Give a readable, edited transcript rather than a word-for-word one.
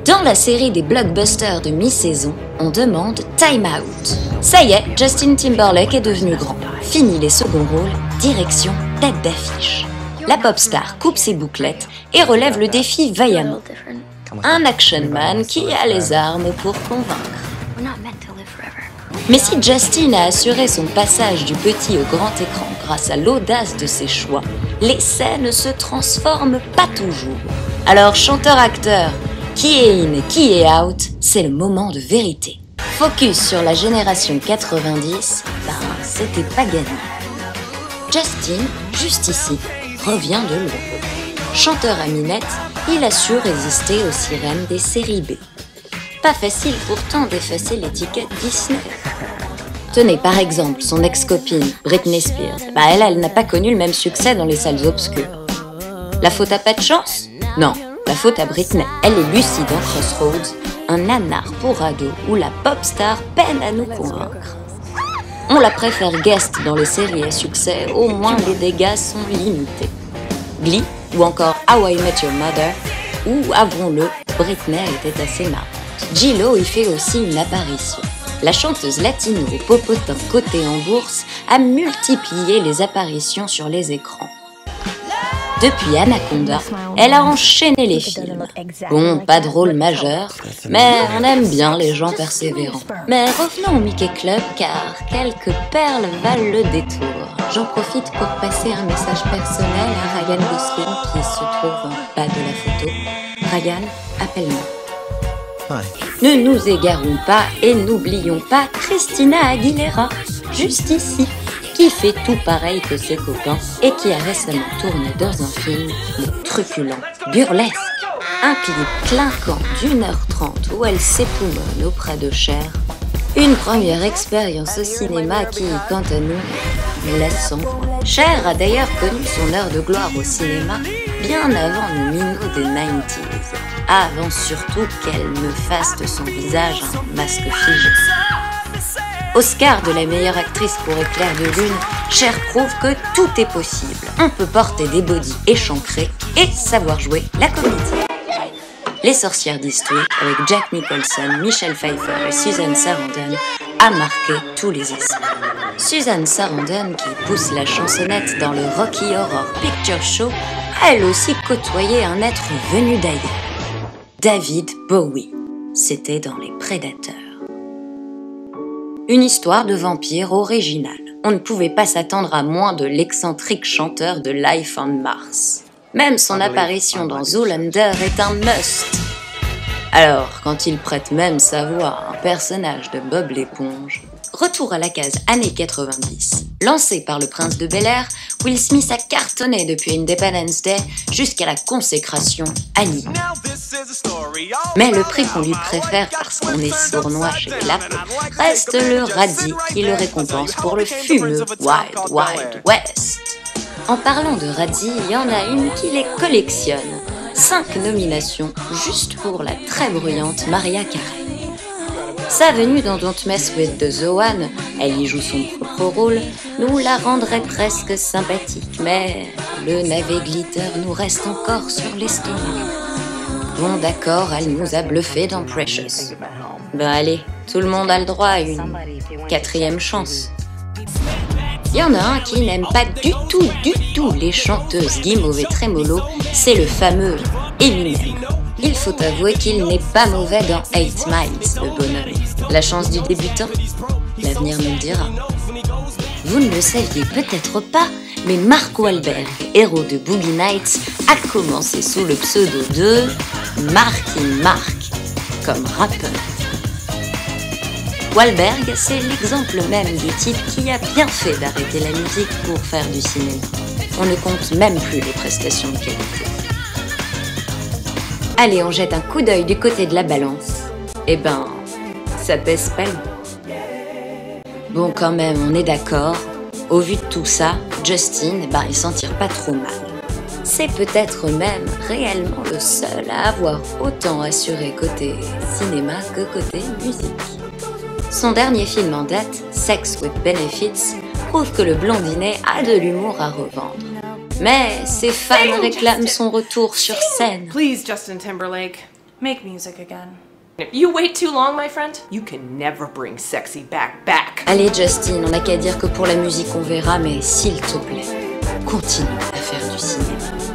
Dans la série des blockbusters de mi-saison, on demande time out. Ça y est, Justin Timberlake est devenu grand. Fini les seconds rôles, direction tête d'affiche. La pop star coupe ses bouclettes et relève le défi vaillamment. Un action man qui a les armes pour convaincre. Mais si Justin a assuré son passage du petit au grand écran grâce à l'audace de ses choix, l'essai ne se transforme pas toujours. Alors chanteur-acteur, qui est in et qui est out, c'est le moment de vérité. Focus sur la génération 90, c'était pas gagné. Justin, juste ici, revient de loin. Chanteur à minette, il a su résister aux sirènes des séries B. Pas facile pourtant d'effacer l'étiquette Disney. Tenez par exemple son ex-copine, Britney Spears. Elle n'a pas connu le même succès dans les salles obscures. La faute à pas de chance? Non, la faute à Britney. Elle est lucide en Crossroads, un nanar pour ados où la pop star peine à nous convaincre. On la préfère guest dans les séries à succès, au moins les dégâts sont limités. Glee ou encore How I Met Your Mother, où, avouons-le, Britney était assez marrante. J-Lo y fait aussi une apparition. La chanteuse latino au popotin cotée en bourse a multiplié les apparitions sur les écrans. Depuis Anaconda, elle a enchaîné les films. Bon, pas de rôle majeur, mais on aime bien les gens persévérants. Mais revenons au Mickey Club car quelques perles valent le détour. J'en profite pour passer un message personnel à Ryan Gosling qui se trouve en bas de la photo. Ryan, appelle-moi. Ne nous égarons pas et n'oublions pas Christina Aguilera, juste ici, qui fait tout pareil que ses copains et qui a récemment tourné dans un film truculent, burlesque. Un clip clinquant d'1h30 où elle s'époumonne auprès de Cher. Une première expérience au cinéma qui, quant à nous, nous laisse sans foi. Cher a d'ailleurs connu son heure de gloire au cinéma bien avant le minot des 90s. Avant surtout qu'elle ne fasse de son visage un masque figé. Oscar de la meilleure actrice pour Éclair de lune, Cher prouve que tout est possible. On peut porter des bodys échancrés et savoir jouer la comédie. Les sorcières d'Eastwick avec Jack Nicholson, Michelle Pfeiffer et Susan Sarandon a marqué tous les esprits. Susan Sarandon, qui pousse la chansonnette dans le Rocky Horror Picture Show, a elle aussi côtoyé un être venu d'ailleurs. David Bowie. C'était dans Les Prédateurs. Une histoire de vampire originale. On ne pouvait pas s'attendre à moins de l'excentrique chanteur de Life on Mars. Même son apparition dans Zoolander est un must. Alors, quand il prête même sa voix à un personnage de Bob l'éponge, retour à la case années 90. Lancé par le prince de Bel-Air, Will Smith a cartonné depuis Independence Day jusqu'à la consécration Annie. Mais le prix qu'on lui préfère parce qu'on est sournois chez Clap reste le radis qui le récompense pour le fumeux Wild Wild West. En parlant de radis, il y en a une qui les collectionne. 5 nominations juste pour la très bruyante Mariah Carey. Sa venue dans Don't Mess with the Zoan, elle y joue son propre rôle, nous la rendrait presque sympathique, mais le navet glitter nous reste encore sur l'estomac. Bon d'accord, elle nous a bluffé dans Precious. Allez, tout le monde a le droit à une 4e chance. Il y en a un qui n'aime pas du tout les chanteuses guimauve et trémolo, c'est le fameux Eminem. Il faut avouer qu'il n'est pas mauvais dans 8 Miles, le bonhomme. La chance du débutant, l'avenir nous le dira. Vous ne le saviez peut-être pas, mais Mark Wahlberg, héros de Boogie Nights, a commencé sous le pseudo de Marky Mark, comme rappeur. Wahlberg, c'est l'exemple même du type qui a bien fait d'arrêter la musique pour faire du cinéma. On ne compte même plus les prestations de qualité. Allez, on jette un coup d'œil du côté de la balance. Ça pèse pas lourd. Bon, quand même, on est d'accord. Au vu de tout ça, Justin, il s'en tire pas trop mal. C'est peut-être même réellement le seul à avoir autant assuré côté cinéma que côté musique. Son dernier film en date, Sex with Benefits, prouve que le blondinet a de l'humour à revendre. Mais ses fans réclament son retour sur scène. Please, Justin Timberlake. Make music again. If you wait too long, my friend, you can never bring sexy back. Allez Justin, on n'a qu'à dire que pour la musique on verra, mais s'il te plaît, continue à faire du cinéma.